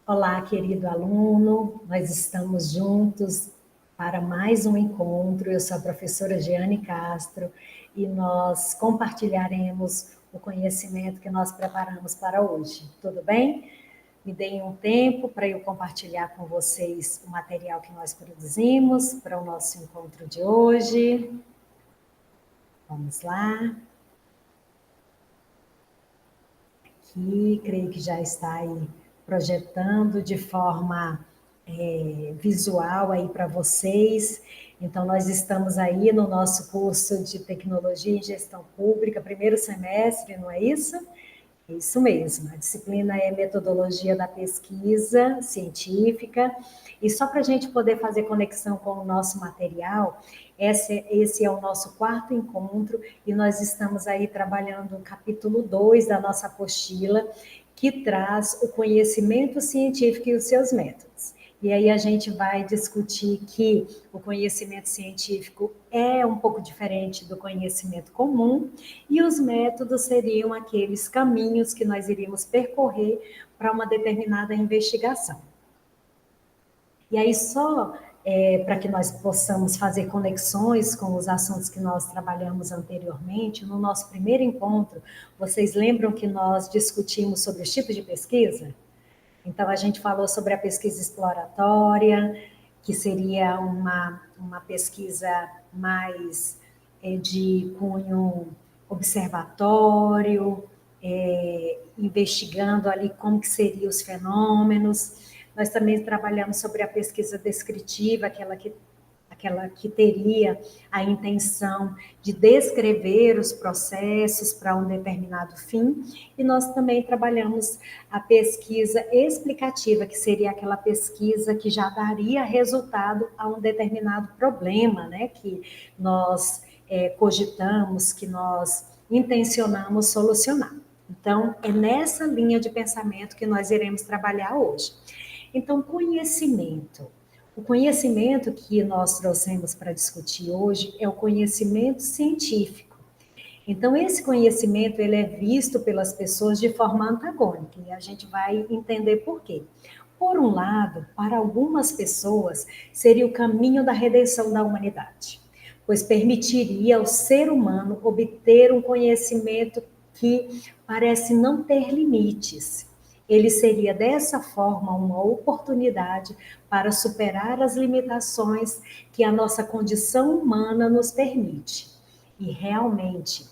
Olá, querido aluno, nós estamos juntos para mais um encontro. Eu sou a professora Jeane Castro e nós compartilharemos o conhecimento que nós preparamos para hoje. Tudo bem? Me deem um tempo para eu compartilhar com vocês o material que nós produzimos para o nosso encontro de hoje. Vamos lá. Aqui, creio que já está aí projetando de forma visual aí para vocês. Então, nós estamos aí no nosso curso de Tecnologia e Gestão Pública, primeiro semestre, não é isso? É isso mesmo, a disciplina é Metodologia da Pesquisa Científica, e só para a gente poder fazer conexão com o nosso material, esse é o nosso quarto encontro, e nós estamos aí trabalhando o capítulo 2 da nossa apostila, que traz o conhecimento científico e os seus métodos. E aí a gente vai discutir que o conhecimento científico é um pouco diferente do conhecimento comum, e os métodos seriam aqueles caminhos que nós iríamos percorrer para uma determinada investigação. E aí só para que nós possamos fazer conexões com os assuntos que nós trabalhamos anteriormente, no nosso primeiro encontro, vocês lembram que nós discutimos sobre os tipos de pesquisa? Então, a gente falou sobre a pesquisa exploratória, que seria uma pesquisa mais de cunho observatório, investigando ali como que seriam os fenômenos. Nós também trabalhamos sobre a pesquisa descritiva, aquela que teria a intenção de descrever os processos para um determinado fim, e nós também trabalhamos a pesquisa explicativa, que seria aquela pesquisa que já daria resultado a um determinado problema, né, que nós cogitamos, que nós intencionamos solucionar. Então, é nessa linha de pensamento que nós iremos trabalhar hoje. Então, conhecimento. O conhecimento que nós trouxemos para discutir hoje é o conhecimento científico. Então, esse conhecimento ele é visto pelas pessoas de forma antagônica, e a gente vai entender por quê. Por um lado, para algumas pessoas, seria o caminho da redenção da humanidade, pois permitiria ao ser humano obter um conhecimento que parece não ter limites. Ele seria, dessa forma, uma oportunidade para superar as limitações que a nossa condição humana nos permite. E, realmente,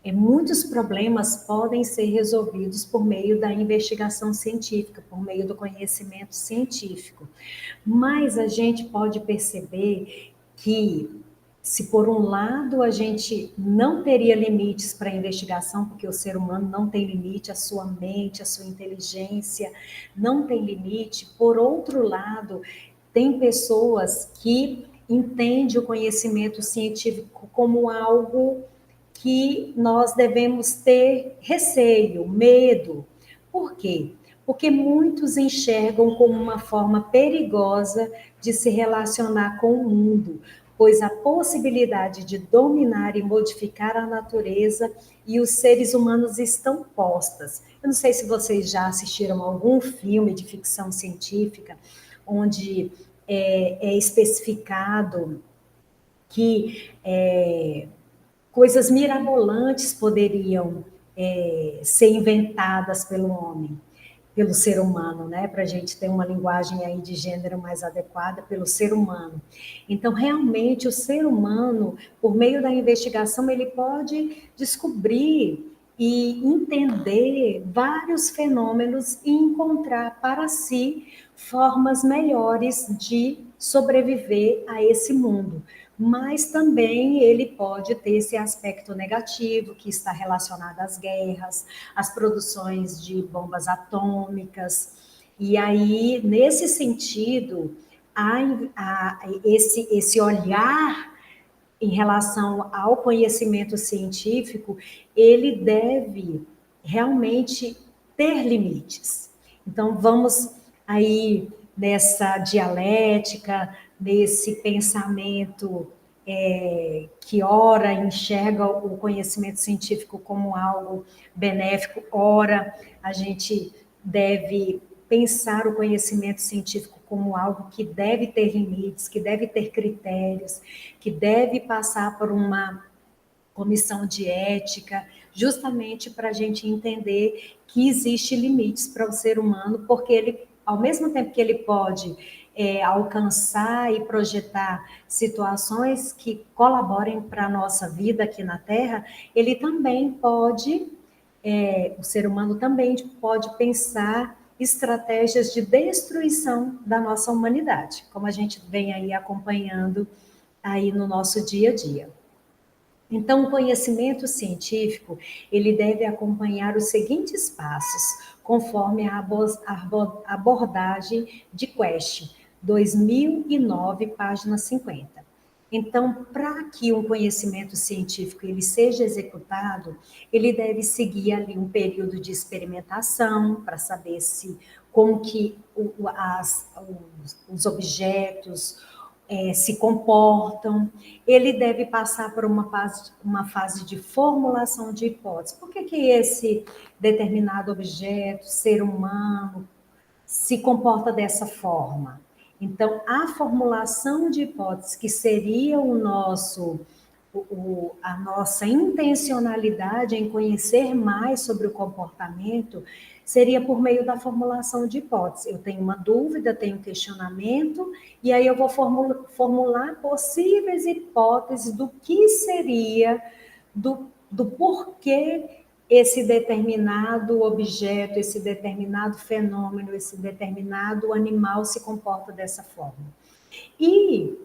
muitos problemas podem ser resolvidos por meio da investigação científica, por meio do conhecimento científico. Mas a gente pode perceber que, se por um lado a gente não teria limites para a investigação, porque o ser humano não tem limite, a sua mente, a sua inteligência não tem limite, por outro lado, tem pessoas que entendem o conhecimento científico como algo que nós devemos ter receio, medo. Por quê? Porque muitos enxergam como uma forma perigosa de se relacionar com o mundo, pois a possibilidade de dominar e modificar a natureza e os seres humanos estão postas. Eu não sei se vocês já assistiram a algum filme de ficção científica onde é especificado que coisas mirabolantes poderiam ser inventadas pelo homem, pelo ser humano, né? Para a gente ter uma linguagem aí de gênero mais adequada pelo ser humano. Então, realmente, o ser humano, por meio da investigação, ele pode descobrir e entender vários fenômenos e encontrar para si formas melhores de sobreviver a esse mundo. Mas também ele pode ter esse aspecto negativo, que está relacionado às guerras, às produções de bombas atômicas. E aí, nesse sentido, esse olhar em relação ao conhecimento científico, ele deve realmente ter limites. Então, vamos aí nessa dialética, nesse pensamento que ora enxerga o conhecimento científico como algo benéfico, ora a gente deve pensar o conhecimento científico como algo que deve ter limites, que deve ter critérios, que deve passar por uma comissão de ética, justamente para a gente entender que existe limites para o ser humano, porque ele, ao mesmo tempo que ele pode alcançar e projetar situações que colaborem para a nossa vida aqui na Terra, ele também pode, o ser humano também pode pensar estratégias de destruição da nossa humanidade, como a gente vem aí acompanhando aí no nosso dia a dia. Então, o conhecimento científico, ele deve acompanhar os seguintes passos, conforme a abordagem de Quest, 2009, página 50. Então, para que um conhecimento científico ele seja executado, ele deve seguir ali um período de experimentação para saber se como que os objetos se comportam. Ele deve passar por uma fase de formulação de hipóteses. Por que esse determinado objeto, ser humano, se comporta dessa forma? Então, a formulação de hipóteses, que seria a nossa intencionalidade em conhecer mais sobre o comportamento, seria por meio da formulação de hipóteses. Eu tenho uma dúvida, tenho um questionamento, e aí eu vou formular possíveis hipóteses do que seria, do porquê esse determinado objeto, esse determinado fenômeno, esse determinado animal se comporta dessa forma. E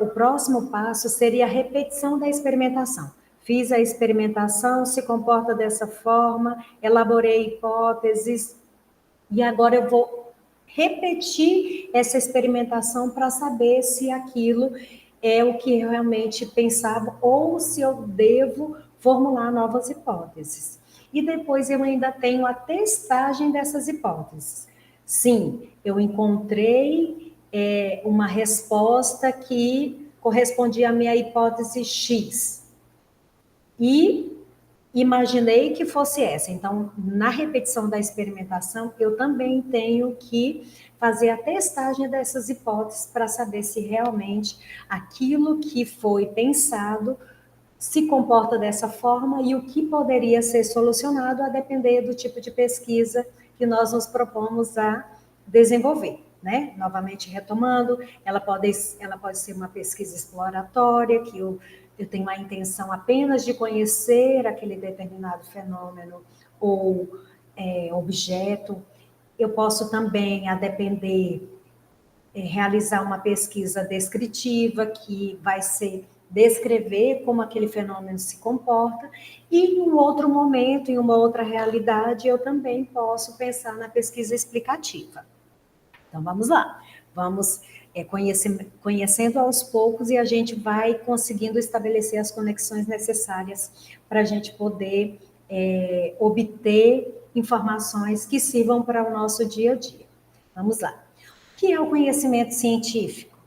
o próximo passo seria a repetição da experimentação. Fiz a experimentação, se comporta dessa forma, elaborei hipóteses, e agora eu vou repetir essa experimentação para saber se aquilo é o que eu realmente pensava ou se eu devo formular novas hipóteses. E depois eu ainda tenho a testagem dessas hipóteses. Sim, eu encontrei uma resposta que correspondia à minha hipótese X. E imaginei que fosse essa. Então, na repetição da experimentação, eu também tenho que fazer a testagem dessas hipóteses para saber se realmente aquilo que foi pensado se comporta dessa forma e o que poderia ser solucionado a depender do tipo de pesquisa que nós nos propomos a desenvolver. Né? Novamente retomando, ela pode ser uma pesquisa exploratória, que eu tenho a intenção apenas de conhecer aquele determinado fenômeno ou objeto. Eu posso também, a depender, realizar uma pesquisa descritiva, que vai ser descrever como aquele fenômeno se comporta, e em um outro momento, em uma outra realidade, eu também posso pensar na pesquisa explicativa. Então, vamos lá. Vamos conhecendo aos poucos e a gente vai conseguindo estabelecer as conexões necessárias para a gente poder obter informações que sirvam para o nosso dia a dia. Vamos lá. O que é o conhecimento científico?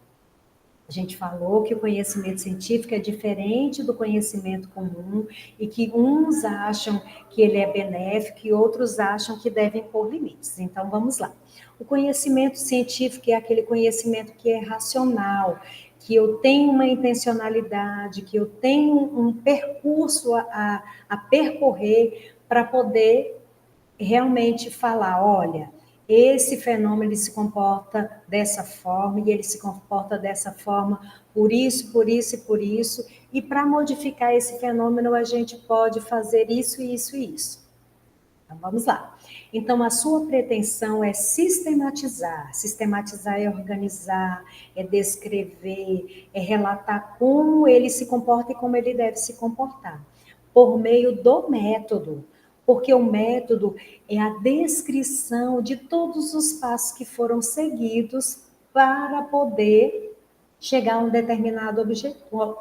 A gente falou que o conhecimento científico é diferente do conhecimento comum e que uns acham que ele é benéfico e outros acham que devem pôr limites. Então, vamos lá. O conhecimento científico é aquele conhecimento que é racional, que eu tenho uma intencionalidade, que eu tenho um percurso a percorrer para poder realmente falar, olha, esse fenômeno ele se comporta dessa forma e ele se comporta dessa forma por isso, por isso e por isso, e para modificar esse fenômeno a gente pode fazer isso, isso e isso. Então vamos lá. Então a sua pretensão é sistematizar. Sistematizar é organizar, é descrever, é relatar como ele se comporta e como ele deve se comportar, por meio do método. Porque o método é a descrição de todos os passos que foram seguidos para poder chegar a um determinado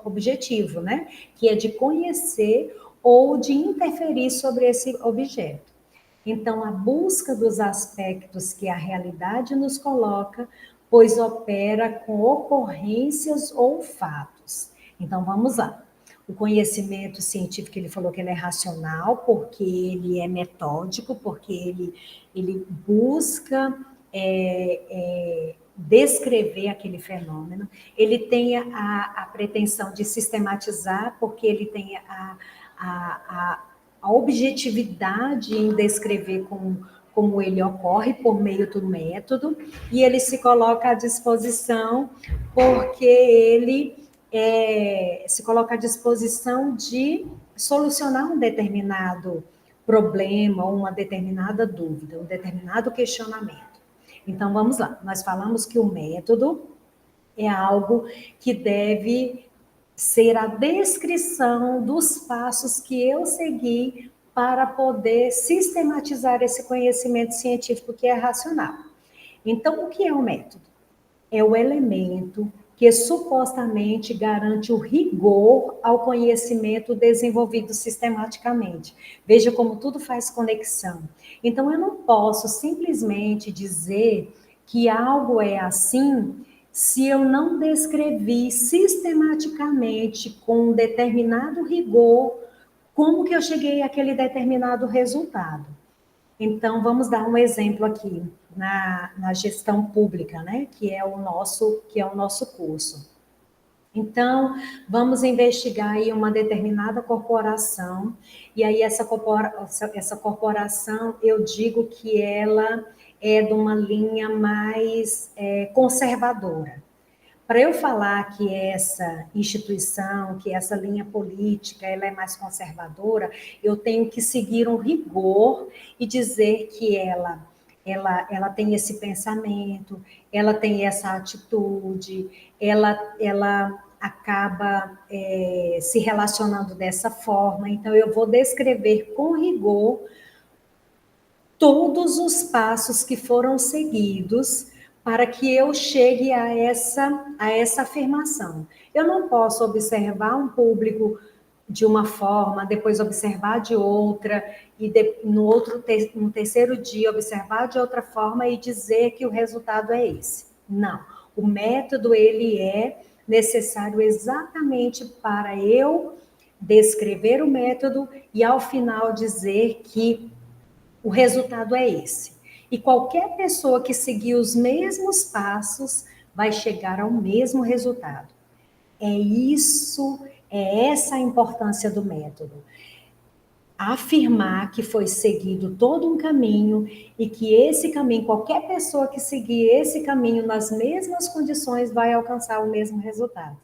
objetivo, né? Que é de conhecer ou de interferir sobre esse objeto. Então, a busca dos aspectos que a realidade nos coloca, pois opera com ocorrências ou fatos. Então, vamos lá. O conhecimento científico, ele falou que ele é racional, porque ele é metódico, porque ele busca descrever aquele fenômeno. Ele tem a pretensão de sistematizar, porque ele tem a objetividade em descrever como ele ocorre por meio do método, e ele se coloca à disposição porque ele se coloca à disposição de solucionar um determinado problema, ou uma determinada dúvida, um determinado questionamento. Então, vamos lá. Nós falamos que o método é algo que deve ser a descrição dos passos que eu segui para poder sistematizar esse conhecimento científico que é racional. Então, o que é o método? É o elemento que supostamente garante o rigor ao conhecimento desenvolvido sistematicamente. Veja como tudo faz conexão. Então, eu não posso simplesmente dizer que algo é assim se eu não descrevi sistematicamente, com um determinado rigor, como que eu cheguei àquele determinado resultado. Então, vamos dar um exemplo aqui na gestão pública, né? Que é o nosso curso. Então, vamos investigar aí uma determinada corporação, e aí essa corporação, eu digo que ela é de uma linha mais conservadora. Para eu falar que essa instituição, que essa linha política, ela é mais conservadora, eu tenho que seguir um rigor e dizer que ela tem esse pensamento, ela tem essa atitude, ela acaba se relacionando dessa forma. Então, eu vou descrever com rigor todos os passos que foram seguidos para que eu chegue a essa afirmação. Eu não posso observar um público de uma forma, depois observar de outra, e no terceiro dia observar de outra forma e dizer que o resultado é esse. Não. O método, ele é necessário exatamente para eu descrever o método e, ao final, dizer que o resultado é esse. E qualquer pessoa que seguir os mesmos passos vai chegar ao mesmo resultado. É essa a importância do método. Afirmar que foi seguido todo um caminho e que esse caminho, qualquer pessoa que seguir esse caminho nas mesmas condições vai alcançar o mesmo resultado.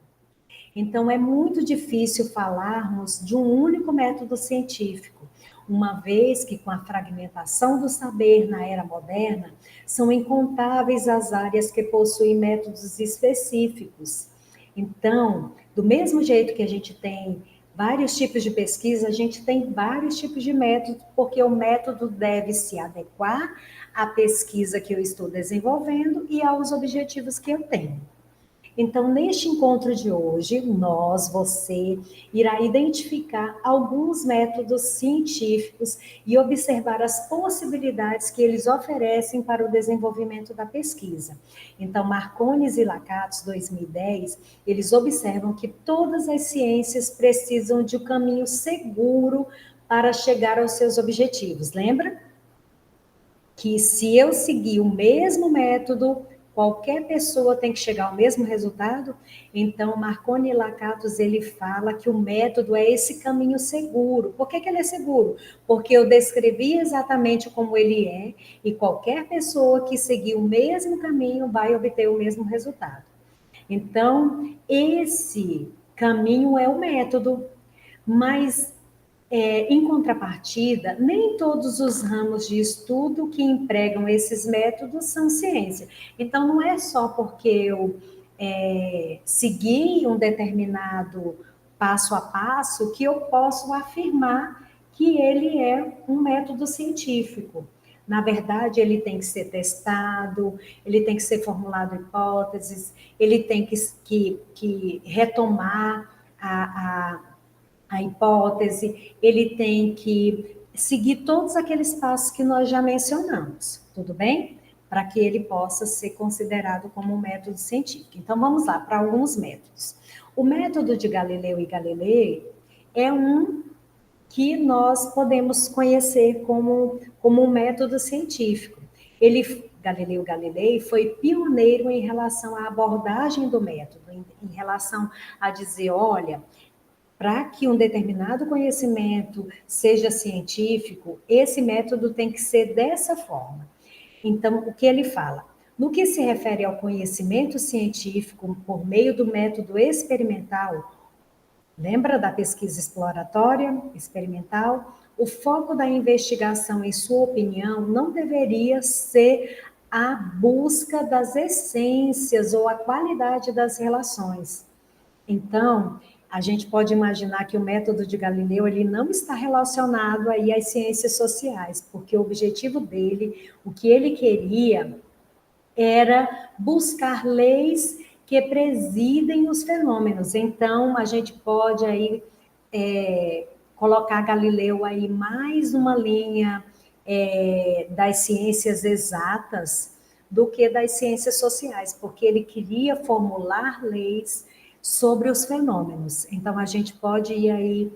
Então, é muito difícil falarmos de um único método científico, uma vez que, com a fragmentação do saber na era moderna, são incontáveis as áreas que possuem métodos específicos. Então, do mesmo jeito que a gente tem vários tipos de pesquisa, a gente tem vários tipos de métodos, porque o método deve se adequar à pesquisa que eu estou desenvolvendo e aos objetivos que eu tenho. Então, neste encontro de hoje, você, irá identificar alguns métodos científicos e observar as possibilidades que eles oferecem para o desenvolvimento da pesquisa. Então, Marconi e Lakatos, 2010, eles observam que todas as ciências precisam de um caminho seguro para chegar aos seus objetivos. Lembra? Que se eu seguir o mesmo método, qualquer pessoa tem que chegar ao mesmo resultado. Então, Marconi e Lakatos, ele fala que o método é esse caminho seguro. Por que ele é seguro? Porque eu descrevi exatamente como ele é, e qualquer pessoa que seguir o mesmo caminho vai obter o mesmo resultado. Então, esse caminho é o método, mas em contrapartida, nem todos os ramos de estudo que empregam esses métodos são ciência. Então, não é só porque eu segui um determinado passo a passo que eu posso afirmar que ele é um método científico. Na verdade, ele tem que ser testado, ele tem que ser formulado hipóteses, ele tem que retomar a hipótese, ele tem que seguir todos aqueles passos que nós já mencionamos, tudo bem? Para que ele possa ser considerado como um método científico. Então, vamos lá para alguns métodos. O método de Galileu e Galilei é um que nós podemos conhecer como um método científico. Galileu Galilei foi pioneiro em relação à abordagem do método, em relação a dizer, olha, para que um determinado conhecimento seja científico, esse método tem que ser dessa forma. Então, o que ele fala? No que se refere ao conhecimento científico por meio do método experimental, lembra da pesquisa exploratória, experimental? O foco da investigação, em sua opinião, não deveria ser a busca das essências ou a qualidade das relações. Então, a gente pode imaginar que o método de Galileu ele não está relacionado aí às ciências sociais, porque o objetivo dele, o que ele queria, era buscar leis que presidem os fenômenos. Então, a gente pode aí colocar Galileu aí mais uma linha das ciências exatas do que das ciências sociais, porque ele queria formular leis sobre os fenômenos. Então, a gente pode ir aí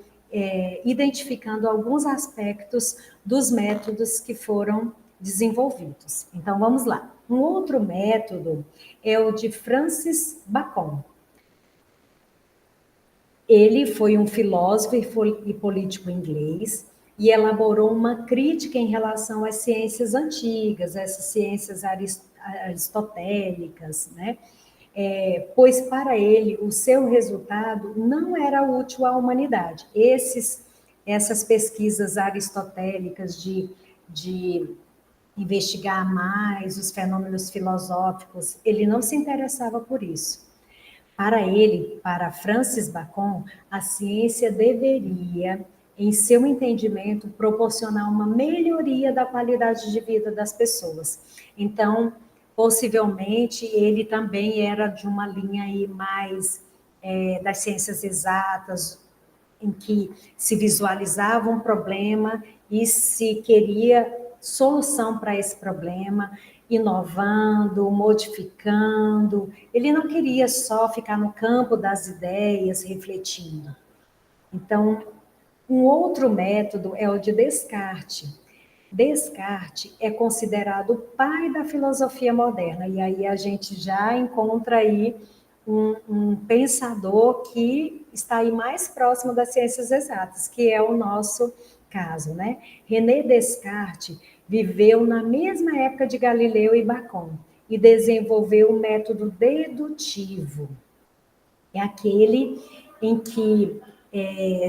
identificando alguns aspectos dos métodos que foram desenvolvidos. Então, vamos lá. Um outro método é o de Francis Bacon. Ele foi um filósofo e político inglês e elaborou uma crítica em relação às ciências antigas, essas ciências aristotélicas, né? Pois para ele o seu resultado não era útil à humanidade. Essas pesquisas aristotélicas de investigar mais os fenômenos filosóficos, ele não se interessava por isso. Para ele, para Francis Bacon, a ciência deveria, em seu entendimento, proporcionar uma melhoria da qualidade de vida das pessoas. Então, possivelmente, ele também era de uma linha aí mais das ciências exatas, em que se visualizava um problema e se queria solução para esse problema, inovando, modificando. Ele não queria só ficar no campo das ideias, refletindo. Então, um outro método é o de Descartes. Descartes é considerado o pai da filosofia moderna, e aí a gente já encontra aí um pensador que está aí mais próximo das ciências exatas, que é o nosso caso, né? René Descartes viveu na mesma época de Galileu e Bacon e desenvolveu o método dedutivo. É aquele em que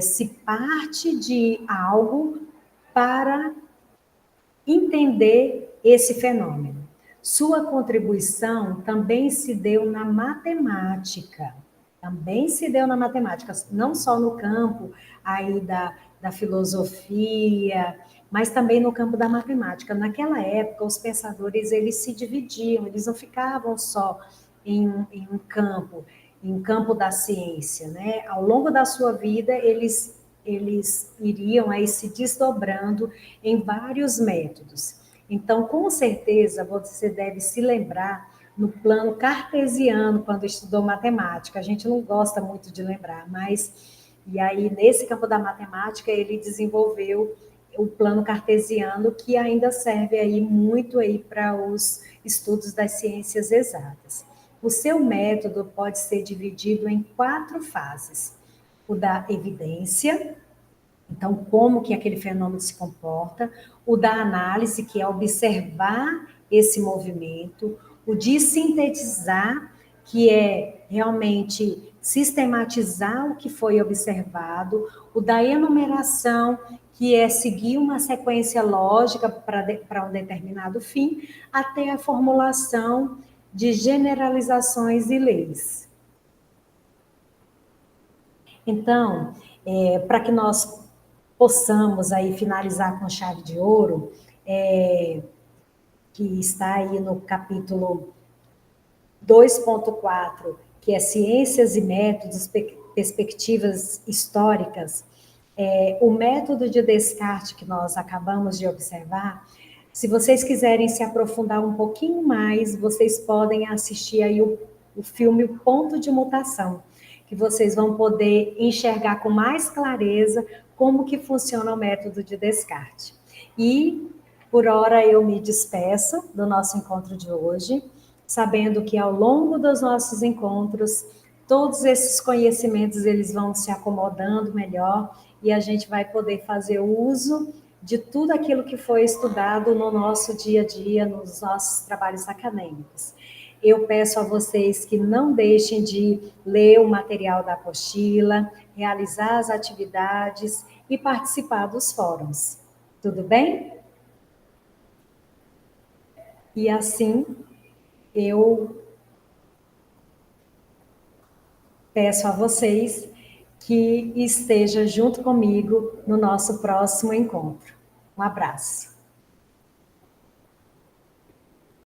se parte de algo para entender esse fenômeno. Sua contribuição também se deu na matemática. Também se deu na matemática, não só no campo aí da filosofia, mas também no campo da matemática. Naquela época, os pensadores, eles se dividiam, eles não ficavam só em um campo, em campo da ciência, né? Ao longo da sua vida, eles iriam aí se desdobrando em vários métodos. Então, com certeza, você deve se lembrar no plano cartesiano, quando estudou matemática. A gente não gosta muito de lembrar, mas... E aí, nesse campo da matemática, ele desenvolveu o plano cartesiano, que ainda serve aí muito aí para os estudos das ciências exatas. O seu método pode ser dividido em 4 fases. O da evidência, então, como que aquele fenômeno se comporta, o da análise, que é observar esse movimento, o de sintetizar, que é realmente sistematizar o que foi observado, o da enumeração, que é seguir uma sequência lógica para um determinado fim, até a formulação de generalizações e leis. Então, para que nós possamos aí finalizar com chave de ouro, que está aí no capítulo 2.4, que é Ciências e Métodos, Perspectivas Históricas, o método de Descartes que nós acabamos de observar. Se vocês quiserem se aprofundar um pouquinho mais, vocês podem assistir aí o filme O Ponto de Mutação, que vocês vão poder enxergar com mais clareza como que funciona o método de descarte. E, por hora, eu me despeço do nosso encontro de hoje, sabendo que ao longo dos nossos encontros, todos esses conhecimentos eles vão se acomodando melhor e a gente vai poder fazer uso de tudo aquilo que foi estudado no nosso dia a dia, nos nossos trabalhos acadêmicos. Eu peço a vocês que não deixem de ler o material da apostila, realizar as atividades e participar dos fóruns. Tudo bem? E assim, eu peço a vocês que esteja junto comigo no nosso próximo encontro. Um abraço.